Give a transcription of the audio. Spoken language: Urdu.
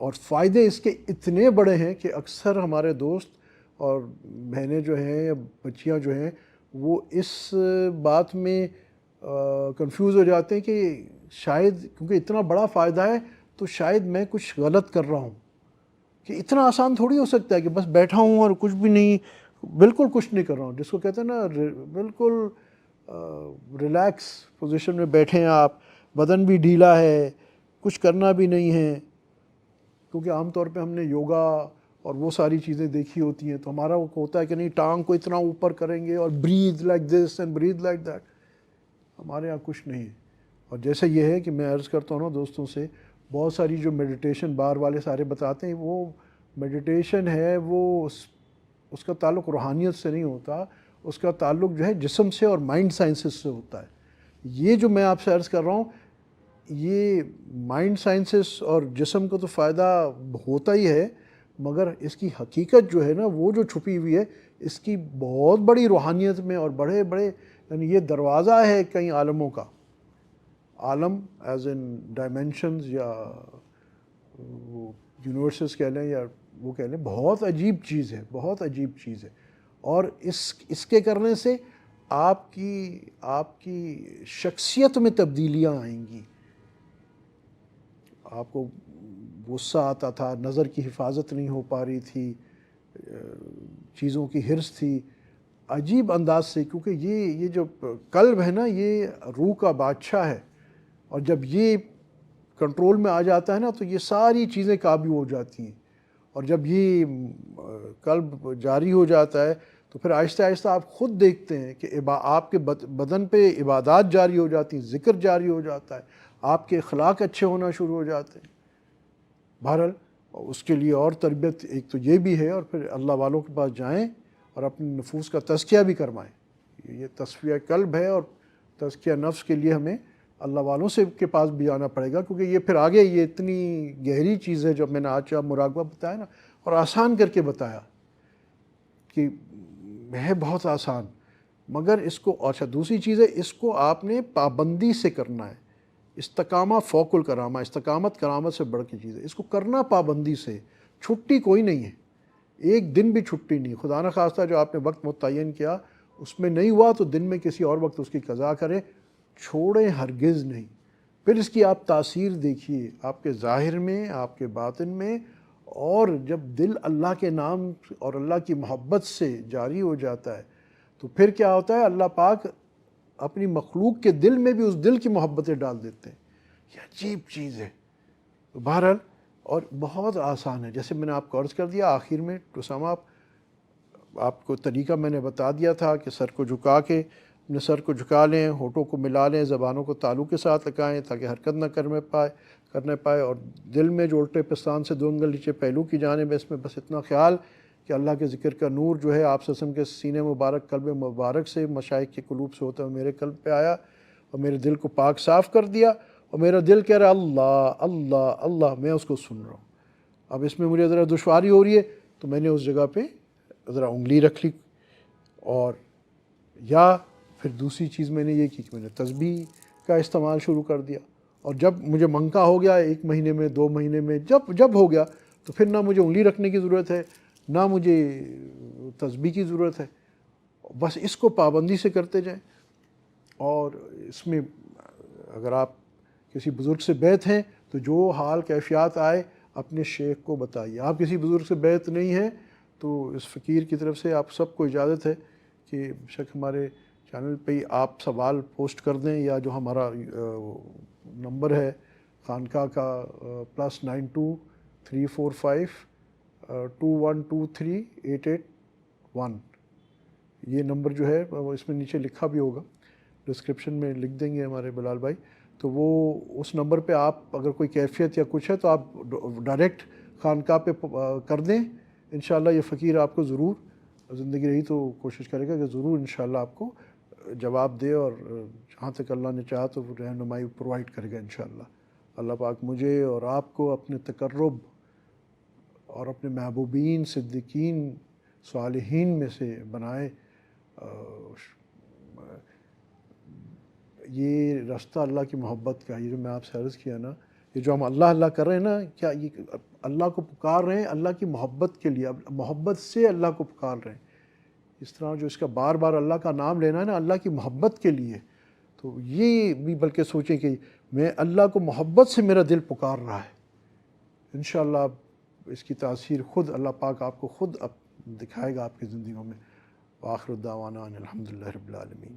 اور فائدے اس کے اتنے بڑے ہیں کہ اکثر ہمارے دوست اور بہنیں جو ہیں یا بچیاں جو ہیں وہ اس بات میں کنفیوز ہو جاتے ہیں کہ شاید کیونکہ اتنا بڑا فائدہ ہے تو شاید میں کچھ غلط کر رہا ہوں، کہ اتنا آسان تھوڑی ہو سکتا ہے کہ بس بیٹھا ہوں اور کچھ بھی نہیں، بالکل کچھ نہیں کر رہا ہوں، جس کو کہتے ہیں نا بالکل ریلیکس پوزیشن میں بیٹھے ہیں آپ، بدن بھی ڈھیلا ہے، کچھ کرنا بھی نہیں ہے. کیونکہ عام طور پہ ہم نے یوگا اور وہ ساری چیزیں دیکھی ہوتی ہیں تو ہمارا وہ ہوتا ہے کہ نہیں ٹانگ کو اتنا اوپر کریں گے اور breathe like this and breathe like that. ہمارے یہاں کچھ نہیں ہے. اور جیسے یہ ہے کہ میں عرض کرتا ہوں نا دوستوں سے، بہت ساری جو میڈیٹیشن بار والے سارے بتاتے ہیں، وہ میڈیٹیشن ہے وہ اس کا تعلق روحانیت سے نہیں ہوتا، اس کا تعلق جو ہے جسم سے اور مائنڈ سائنسز سے ہوتا ہے. یہ جو میں آپ سے عرض کر رہا ہوں، یہ مائنڈ سائنسز اور جسم کو تو فائدہ ہوتا ہی ہے، مگر اس کی حقیقت جو ہے نا وہ جو چھپی ہوئی ہے، اس کی بہت بڑی روحانیت میں اور بڑے بڑے، یعنی یہ دروازہ ہے کئی عالموں کا. عالم ایز ان ڈائمینشنز یا وہ یونیورسز کہہ لیں یا وہ کہہ لیں، بہت عجیب چیز ہے، بہت عجیب چیز ہے. اور اس کے کرنے سے آپ کی شخصیت میں تبدیلیاں آئیں گی. آپ کو غصہ آتا تھا، نظر کی حفاظت نہیں ہو پا رہی تھی، چیزوں کی حرص تھی، عجیب انداز سے، کیونکہ یہ جو قلب ہے نا یہ روح کا بادشاہ ہے، اور جب یہ کنٹرول میں آ جاتا ہے نا تو یہ ساری چیزیں قابو ہو جاتی ہیں. اور جب یہ قلب جاری ہو جاتا ہے تو پھر آہستہ آہستہ آپ خود دیکھتے ہیں کہ آپ کے بدن پہ عبادات جاری ہو جاتی ہیں، ذکر جاری ہو جاتا ہے، آپ کے اخلاق اچھے ہونا شروع ہو جاتے ہیں. بہرحال اس کے لیے اور تربیت ایک تو یہ بھی ہے، اور پھر اللہ والوں کے پاس جائیں اور اپنے نفوس کا تزکیہ بھی کروائیں. یہ تصفیہ قلب ہے، اور تزکیہ نفس کے لیے ہمیں اللہ والوں سے کے پاس بھی آنا پڑے گا، کیونکہ یہ پھر آگے یہ اتنی گہری چیز ہے جو میں نے آج مراقبہ بتایا نا، اور آسان کر کے بتایا کہ ہے بہت آسان، مگر اس کو اچھا دوسری چیز ہے، اس کو آپ نے پابندی سے کرنا ہے. استقامہ فوق الکرامہ، استقامت کرامت سے بڑھ کی چیز ہے. اس کو کرنا پابندی سے، چھٹی کوئی نہیں ہے، ایک دن بھی چھٹی نہیں. خدا نہ خواستہ جو آپ نے وقت متعین کیا اس میں نہیں ہوا تو دن میں کسی اور وقت اس کی قضا کریں، چھوڑیں ہرگز نہیں. پھر اس کی آپ تاثیر دیکھیے آپ کے ظاہر میں، آپ کے باطن میں، اور جب دل اللہ کے نام اور اللہ کی محبت سے جاری ہو جاتا ہے تو پھر کیا ہوتا ہے، اللہ پاک اپنی مخلوق کے دل میں بھی اس دل کی محبتیں ڈال دیتے ہیں. یہ عجیب چیز ہے. بہرحال اور بہت آسان ہے، جیسے میں نے آپ کو عرض کر دیا آخر میں ٹو سم اپ، آپ کو طریقہ میں نے بتا دیا تھا کہ سر کو جھکا کے اپنے سر کو جھکا لیں، ہونٹوں کو ملا لیں، زبانوں کو تالو کے ساتھ لگائیں تاکہ حرکت نہ کرنے پائے، اور دل میں جو الٹے پستان سے 2 انگل نیچے پہلو کی جانب ہے، اس میں بس اتنا خیال کہ اللہ کے ذکر کا نور جو ہے آپ وسلم کے سینے مبارک قلب مبارک سے مشائخ کے قلوب سے ہوتا ہے میرے قلب پہ آیا اور میرے دل کو پاک صاف کر دیا، اور میرا دل کہہ رہا ہے اللہ اللہ اللہ، میں اس کو سن رہا ہوں. اب اس میں مجھے ذرا دشواری ہو رہی ہے تو میں نے اس جگہ پہ ذرا انگلی رکھ لی، اور یا پھر دوسری چیز میں نے یہ کی کہ میں نے تسبیح کا استعمال شروع کر دیا. اور جب مجھے منقع ہو گیا 1 مہینے میں 2 مہینے میں جب ہو گیا تو پھر نہ مجھے انگلی رکھنے کی ضرورت ہے نہ مجھے تسبیح کی ضرورت ہے. بس اس کو پابندی سے کرتے جائیں. اور اس میں اگر آپ کسی بزرگ سے بیعت ہیں تو جو حال کیفیات آئے اپنے شیخ کو بتائیے. آپ کسی بزرگ سے بیعت نہیں ہیں تو اس فقیر کی طرف سے آپ سب کو اجازت ہے کہ شک ہمارے چینل پہ ہی آپ سوال پوسٹ کر دیں، یا جو ہمارا نمبر ہے خانقاہ کا +923452123881، یہ نمبر جو ہے وہ اس میں نیچے لکھا بھی ہوگا، ڈسکرپشن میں لکھ دیں گے ہمارے بلال بھائی. تو وہ اس نمبر پہ آپ اگر کوئی کیفیت یا کچھ ہے تو آپ ڈائریکٹ خانقاہ پہ کر دیں. انشاءاللہ یہ فقیر آپ کو ضرور، زندگی رہی تو کوشش کرے گا کہ ضرور انشاءاللہ آپ کو جواب دے، اور جہاں تک اللہ نے چاہا تو وہ رہنمائی پرووائڈ کرے گا انشاءاللہ. اللہ پاک مجھے اور آپ کو اپنے تقرب اور اپنے محبوبین صدیقین صالحین میں سے بنائے. یہ رستہ اللہ کی محبت کا، یہ جو میں آپ سے عرض کیا نا، یہ جو ہم اللہ اللہ کر رہے ہیں نا، کیا یہ اللہ کو پکار رہے ہیں اللہ کی محبت کے لیے، محبت سے اللہ کو پکار رہے ہیں. اس طرح جو اس کا بار بار اللہ کا نام لینا ہے نا اللہ کی محبت کے لیے، تو یہ بھی بلکہ سوچیں کہ میں اللہ کو محبت سے میرا دل پکار رہا ہے. انشاءاللہ اس کی تاثیر خود اللہ پاک آپ کو خود دکھائے گا آپ کی زندگیوں میں. وآخر دعوانا ان الحمدللہ رب العالمین.